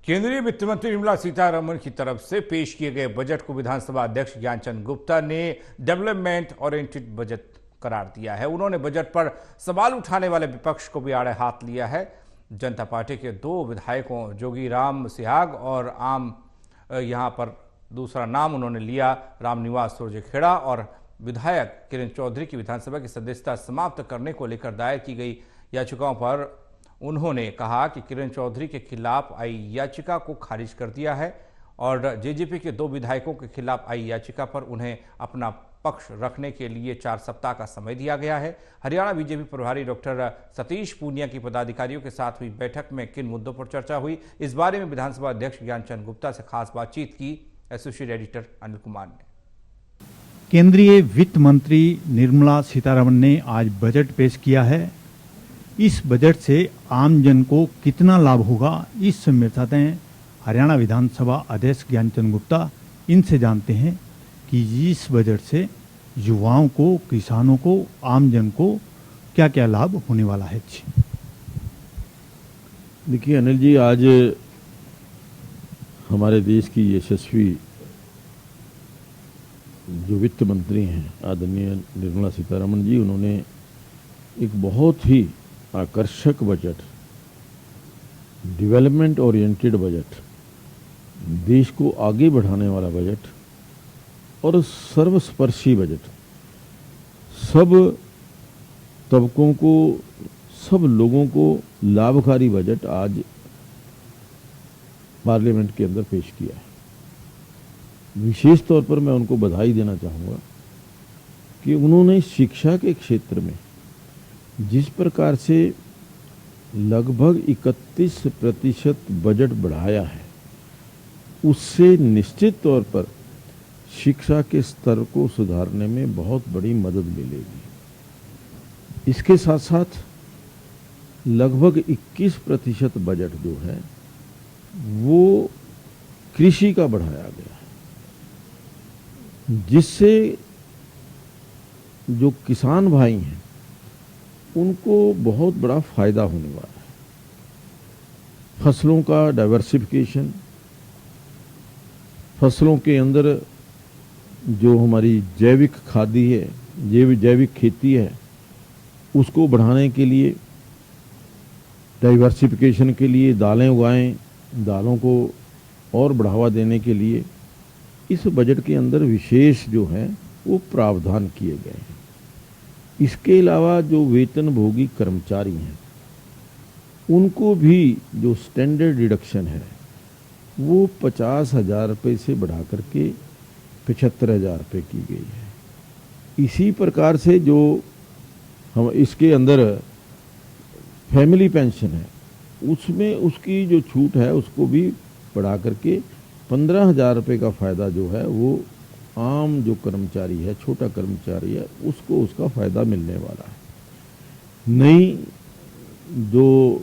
केंद्रीय वित्त मंत्री निर्मला सीतारमण की तरफ से पेश किए गए बजट को विधानसभा अध्यक्ष ज्ञानचंद गुप्ता ने डेवलपमेंट ओरिएंटेड बजट करार दिया है। उन्होंने बजट पर सवाल उठाने वाले विपक्ष को भी आड़े हाथ लिया है। जनता पार्टी के 2 विधायकों जोगीराम सिहाग और यहां पर दूसरा नाम उन्होंने लिया रामनिवास सुरजेखेड़ा और विधायक किरण चौधरी की विधानसभा की सदस्यता समाप्त करने को लेकर दायर की गई याचिकाओं पर उन्होंने कहा कि किरण चौधरी के खिलाफ आई याचिका को खारिज कर दिया है और जेजेपी के 2 विधायकों के खिलाफ आई याचिका पर उन्हें अपना पक्ष रखने के लिए 4 सप्ताह का समय दिया गया है। हरियाणा बीजेपी प्रभारी डॉक्टर सतीश पूनिया की पदाधिकारियों के साथ हुई बैठक में किन मुद्दों पर चर्चा हुई, इस बारे में विधानसभा अध्यक्ष ज्ञानचंद गुप्ता से खास बातचीत की एसोसिएट एडिटर अनिल कुमार ने। केंद्रीय वित्त मंत्री निर्मला सीतारमण ने आज बजट पेश किया है। इस बजट से आम जन को कितना लाभ होगा, इस बताते हैं हरियाणा विधानसभा अध्यक्ष ज्ञानचंद गुप्ता। इनसे जानते हैं कि इस बजट से युवाओं को, किसानों को, आम जन को क्या क्या लाभ होने वाला है। देखिए अनिल जी, आज हमारे देश की यशस्वी जो वित्त मंत्री हैं आदरणीय निर्मला सीतारमण जी, उन्होंने एक बहुत ही आकर्षक बजट, डेवलपमेंट ओरिएंटेड बजट, देश को आगे बढ़ाने वाला बजट और सर्वस्पर्शी बजट, सब तबकों को, सब लोगों को लाभकारी बजट आज पार्लियामेंट के अंदर पेश किया है। विशेष तौर पर मैं उनको बधाई देना चाहूँगा कि उन्होंने शिक्षा के क्षेत्र में जिस प्रकार से लगभग 31% बजट बढ़ाया है, उससे निश्चित तौर पर शिक्षा के स्तर को सुधारने में बहुत बड़ी मदद मिलेगी। इसके साथ साथ लगभग 21% बजट जो है वो कृषि का बढ़ाया गया है, जिससे जो किसान भाई हैं उनको बहुत बड़ा फायदा होने वाला है। फसलों का डाइवर्सिफिकेशन, फसलों के अंदर जो हमारी जैविक खादी है, जैविक खेती है, उसको बढ़ाने के लिए, डाइवर्सिफिकेशन के लिए दालें उगाएं, दालों को और बढ़ावा देने के लिए इस बजट के अंदर विशेष जो है वो प्रावधान किए गए हैं। इसके अलावा जो वेतनभोगी कर्मचारी हैं उनको भी जो स्टैंडर्ड डिडक्शन है वो 50,000 रुपये से बढ़ा करके 75,000 रुपये की गई है। इसी प्रकार से जो हम इसके अंदर फैमिली पेंशन है उसमें उसकी जो छूट है उसको भी बढ़ा करके 15,000 रुपये का फ़ायदा जो है वो आम जो कर्मचारी है, छोटा कर्मचारी है, उसको उसका फ़ायदा मिलने वाला है। नई जो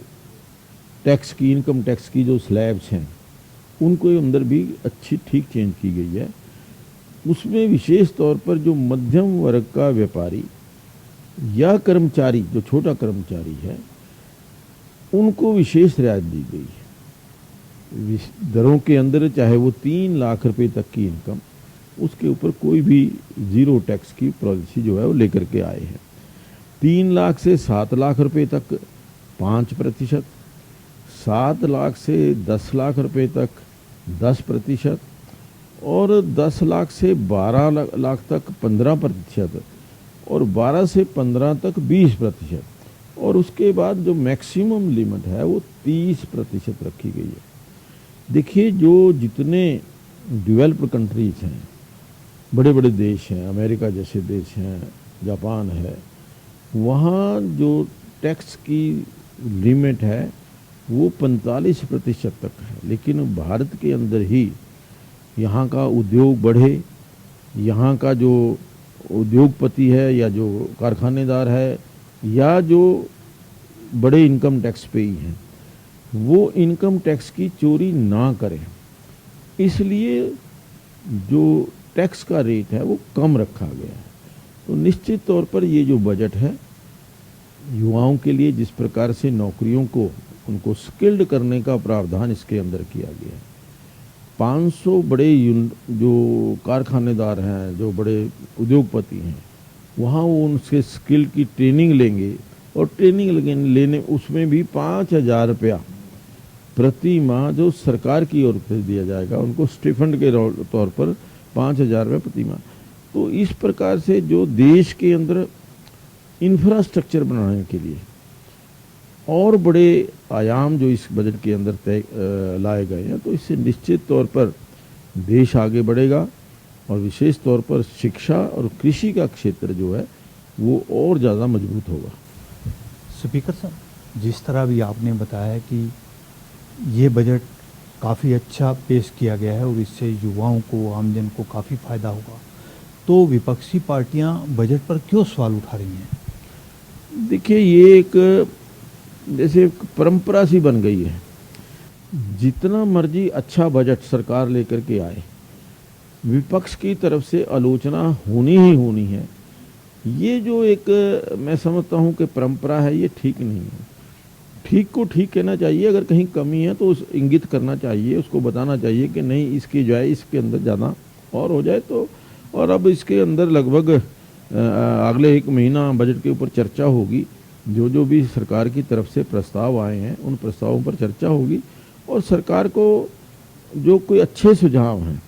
टैक्स की, इनकम टैक्स की जो स्लैब्स हैं उनको अंदर भी अच्छी ठीक चेंज की गई है। उसमें विशेष तौर पर जो मध्यम वर्ग का व्यापारी या कर्मचारी, जो छोटा कर्मचारी है, उनको विशेष रियायत दी गई है दरों के अंदर। चाहे वो 3 लाख रुपए तक की इनकम, उसके ऊपर कोई भी जीरो टैक्स की पॉलिसी जो है वो लेकर के आए हैं। 3 लाख से 7 लाख रुपए तक 5%, 7 लाख से 10 लाख रुपए तक 10% और 10 लाख से 12 लाख तक 15% और 12 से 15 तक 20% और उसके बाद जो मैक्सिमम लिमिट है वो 30% रखी गई है। देखिए, जो जितने डेवलप्ड कंट्रीज हैं, बड़े बड़े देश हैं, अमेरिका जैसे देश हैं, जापान है, वहाँ जो टैक्स की लिमिट है वो 45% तक है। लेकिन भारत के अंदर ही यहाँ का उद्योग बढ़े, यहाँ का जो उद्योगपति है या जो कारखानेदार है या जो बड़े इनकम टैक्स पेई हैं, वो इनकम टैक्स की चोरी ना करें, इसलिए जो टैक्स का रेट है वो कम रखा गया है। तो निश्चित तौर पर ये जो बजट है युवाओं के लिए जिस प्रकार से नौकरियों को उनको स्किल्ड करने का प्रावधान इसके अंदर किया गया है। 500 बड़े जो कारखानेदार हैं, जो बड़े उद्योगपति हैं, वहाँ वो उनसे स्किल की ट्रेनिंग लेंगे और ट्रेनिंग लेने उसमें भी 5,000 रुपया प्रति माह जो सरकार की ओर से दिया जाएगा, उनको स्टिफंड के तौर पर 5,000 रुपये प्रति माह। तो इस प्रकार से जो देश के अंदर इंफ्रास्ट्रक्चर बनाने के लिए और बड़े आयाम जो इस बजट के अंदर तय लाए गए हैं, तो इससे निश्चित तौर पर देश आगे बढ़ेगा और विशेष तौर पर शिक्षा और कृषि का क्षेत्र जो है वो और ज़्यादा मजबूत होगा। स्पीकर साहब, जिस तरह भी आपने बताया है कि ये बजट काफ़ी अच्छा पेश किया गया है और इससे युवाओं को, आमजन को काफ़ी फ़ायदा होगा, तो विपक्षी पार्टियां बजट पर क्यों सवाल उठा रही हैं? देखिए, ये एक जैसे परंपरा सी बन गई है। जितना मर्जी अच्छा बजट सरकार लेकर के आए, विपक्ष की तरफ से आलोचना होनी ही होनी है। ये जो एक मैं समझता हूँ कि परंपरा है, ये ठीक नहीं है। ठीक को ठीक कहना चाहिए, अगर कहीं कमी है तो उस इंगित करना चाहिए, उसको बताना चाहिए कि नहीं, इसकी जो है इसके अंदर ज़्यादा और हो जाए तो। और अब इसके अंदर लगभग अगले 1 महीना बजट के ऊपर चर्चा होगी। जो भी सरकार की तरफ से प्रस्ताव आए हैं, उन प्रस्तावों पर चर्चा होगी और सरकार को जो कोई अच्छे सुझाव हैं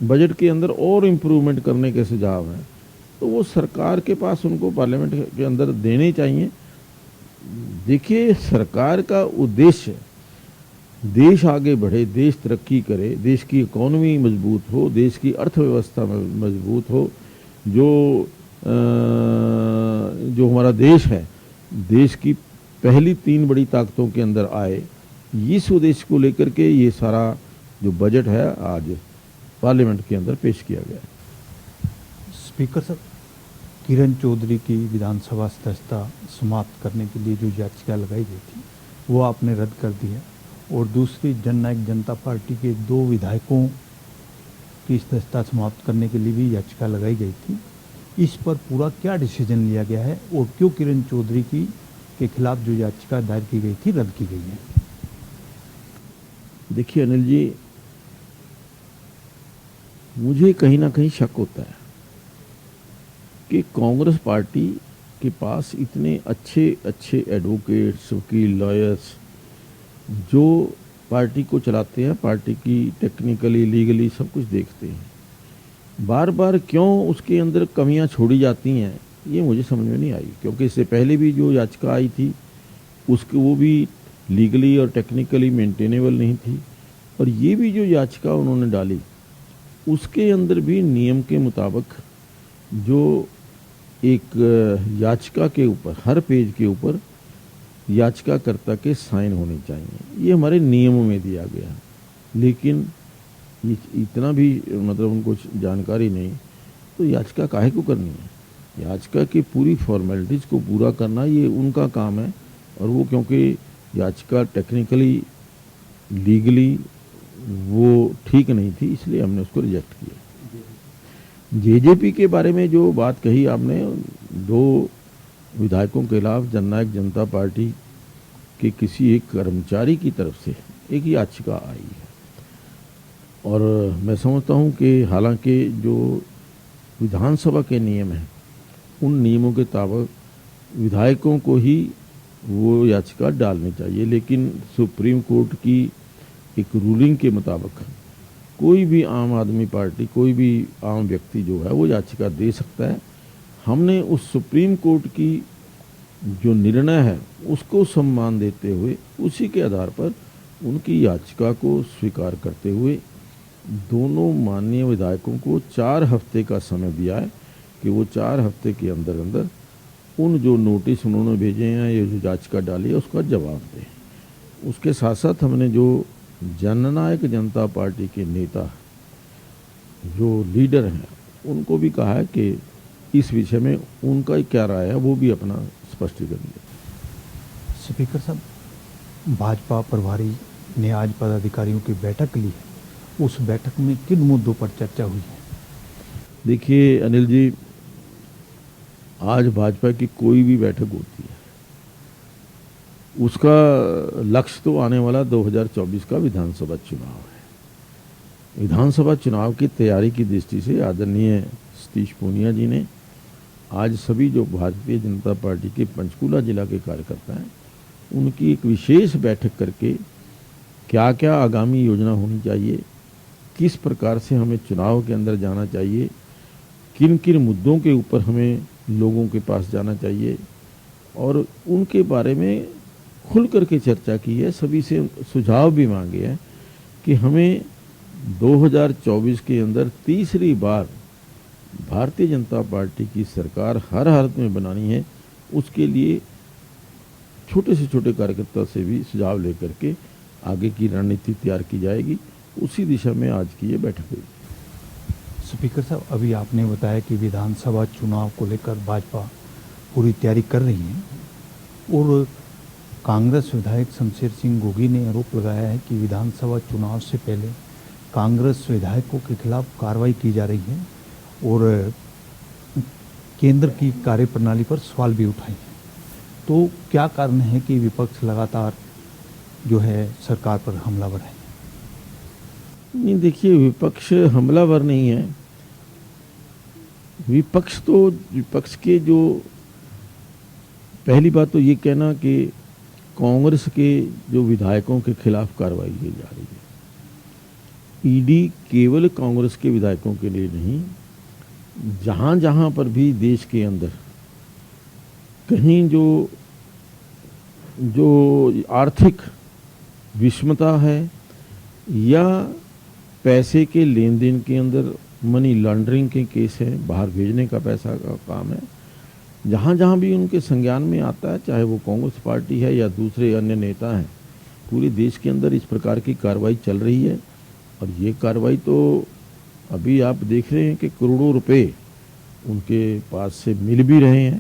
बजट के अंदर और इम्प्रूवमेंट करने के सुझाव हैं, तो वो सरकार के पास उनको पार्लियामेंट के अंदर देने चाहिए। देखिए, सरकार का उद्देश्य देश आगे बढ़े, देश तरक्की करे, देश की इकोनॉमी मजबूत हो, देश की अर्थव्यवस्था मजबूत हो, जो हमारा देश है, देश की पहली 3 बड़ी ताकतों के अंदर आए। इस उद्देश्य को लेकर के ये सारा जो बजट है आज पार्लियामेंट के अंदर पेश किया गया है। स्पीकर साहब, किरण चौधरी की विधानसभा सदस्यता समाप्त करने के लिए जो याचिका लगाई गई थी वो आपने रद्द कर दी है, और दूसरी जननायक जनता पार्टी के 2 विधायकों की सदस्यता समाप्त करने के लिए भी याचिका लगाई गई थी। इस पर पूरा क्या डिसीजन लिया गया है और क्यों किरण चौधरी के खिलाफ जो याचिका दायर की गई थी रद्द की गई है? देखिए अनिल जी, मुझे कहीं ना कहीं शक होता है कि कांग्रेस पार्टी के पास इतने अच्छे एडवोकेट्स, वकील, लॉयर्स जो पार्टी को चलाते हैं, पार्टी की टेक्निकली, लीगली सब कुछ देखते हैं, बार बार क्यों उसके अंदर कमियां छोड़ी जाती हैं, ये मुझे समझ में नहीं आई। क्योंकि इससे पहले भी जो याचिका आई थी उसकी वो भी लीगली और टेक्निकली मेंटेनेबल नहीं थी, और ये भी जो याचिका उन्होंने डाली उसके अंदर भी नियम के मुताबिक जो एक याचिका के ऊपर, हर पेज के ऊपर याचिकाकर्ता के साइन होने चाहिए। ये हमारे नियमों में दिया गया, लेकिन ये इतना भी मतलब उनको जानकारी नहीं, तो याचिका काहे को करनी है? याचिका की पूरी फॉर्मेलिटीज़ को पूरा करना ये उनका काम है, और वो क्योंकि याचिका टेक्निकली, लीगली वो ठीक नहीं थी, इसलिए हमने उसको रिजेक्ट किया। जेजेपी के बारे में जो बात कही आपने, 2 विधायकों के खिलाफ जननायक जनता पार्टी के किसी एक कर्मचारी की तरफ से एक याचिका आई है, और मैं समझता हूं कि हालांकि जो विधानसभा के नियम हैं, उन नियमों के मुताबिक विधायकों को ही वो याचिका डालनी चाहिए, लेकिन सुप्रीम कोर्ट की एक रूलिंग के मुताबिक कोई भी आम आदमी पार्टी, कोई भी आम व्यक्ति जो है वो याचिका दे सकता है। हमने उस सुप्रीम कोर्ट की जो निर्णय है उसको सम्मान देते हुए, उसी के आधार पर उनकी याचिका को स्वीकार करते हुए दोनों माननीय विधायकों को 4 हफ्ते का समय दिया है कि वो 4 हफ्ते के अंदर अंदर उन जो नोटिस उन्होंने भेजे हैं, ये जो याचिका डाली है, उसका जवाब दें। उसके साथ साथ हमने जो जननायक जनता पार्टी के नेता, जो लीडर हैं, उनको भी कहा है कि इस विषय में उनका क्या राय है वो भी अपना स्पष्टीकरण दें। स्पीकर साहब, भाजपा प्रभारी ने आज पदाधिकारियों की बैठक ली है, उस बैठक में किन मुद्दों पर चर्चा हुई है? देखिए अनिल जी, आज भाजपा की कोई भी बैठक होती है, उसका लक्ष्य तो आने वाला 2024 का विधानसभा चुनाव है। विधानसभा चुनाव की तैयारी की दृष्टि से आदरणीय सतीश पूनिया जी ने आज सभी जो भारतीय जनता पार्टी के पंचकुला जिला के कार्यकर्ता हैं उनकी एक विशेष बैठक करके क्या क्या आगामी योजना होनी चाहिए, किस प्रकार से हमें चुनाव के अंदर जाना चाहिए, किन किन मुद्दों के ऊपर हमें लोगों के पास जाना चाहिए और उनके बारे में खुल करके चर्चा की है। सभी से सुझाव भी मांगे हैं कि हमें 2024 के अंदर तीसरी बार भारतीय जनता पार्टी की सरकार हर हालत में बनानी है। उसके लिए छोटे से छोटे कार्यकर्ता से भी सुझाव लेकर के आगे की रणनीति तैयार की जाएगी। उसी दिशा में आज की ये बैठक हुई। स्पीकर साहब, अभी आपने बताया कि विधानसभा चुनाव को लेकर भाजपा पूरी तैयारी कर रही है और कांग्रेस विधायक शमशेर सिंह गोगी ने आरोप लगाया है कि विधानसभा चुनाव से पहले कांग्रेस विधायकों के खिलाफ कार्रवाई की जा रही है और केंद्र की कार्यप्रणाली पर सवाल भी उठाए हैं। तो क्या कारण है कि विपक्ष लगातार जो है सरकार पर हमलावर है? नहीं, देखिए, विपक्ष हमलावर नहीं है। विपक्ष के जो पहली बात तो ये कहना कि कांग्रेस के जो विधायकों के खिलाफ कार्रवाई की जा रही है। ईडी केवल कांग्रेस के विधायकों के लिए नहीं, जहां जहां पर भी देश के अंदर कहीं जो आर्थिक विषमता है या पैसे के लेन देन के अंदर मनी लॉन्ड्रिंग के केस है, बाहर भेजने का पैसा का काम है, जहाँ जहाँ भी उनके संज्ञान में आता है, चाहे वो कांग्रेस पार्टी है या दूसरे अन्य नेता हैं, पूरे देश के अंदर इस प्रकार की कार्रवाई चल रही है। और ये कार्रवाई तो अभी आप देख रहे हैं कि करोड़ों रुपए उनके पास से मिल भी रहे हैं।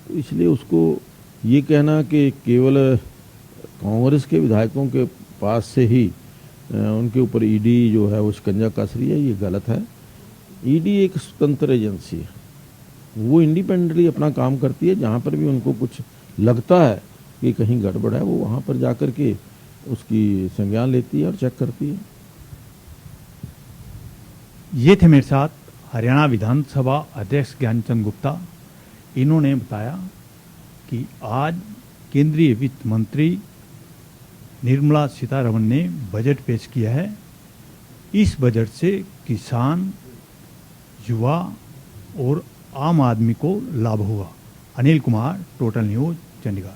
तो इसलिए उसको ये कहना कि केवल कांग्रेस के विधायकों के पास से ही उनके ऊपर ईडी जो है वो शिकंजा कस रही है, ये गलत है। ईडी एक स्वतंत्र एजेंसी है, वो इंडिपेंडेंटली अपना काम करती है। जहाँ पर भी उनको कुछ लगता है कि कहीं गड़बड़ है, वो वहाँ पर जाकर के उसकी संज्ञान लेती है और चेक करती है। ये थे मेरे साथ हरियाणा विधानसभा अध्यक्ष ज्ञानचंद गुप्ता। इन्होंने बताया कि आज केंद्रीय वित्त मंत्री निर्मला सीतारमण ने बजट पेश किया है। इस बजट से किसान, युवा और आम आदमी को लाभ होगा। Anil Kumar, total news, Chandigarh.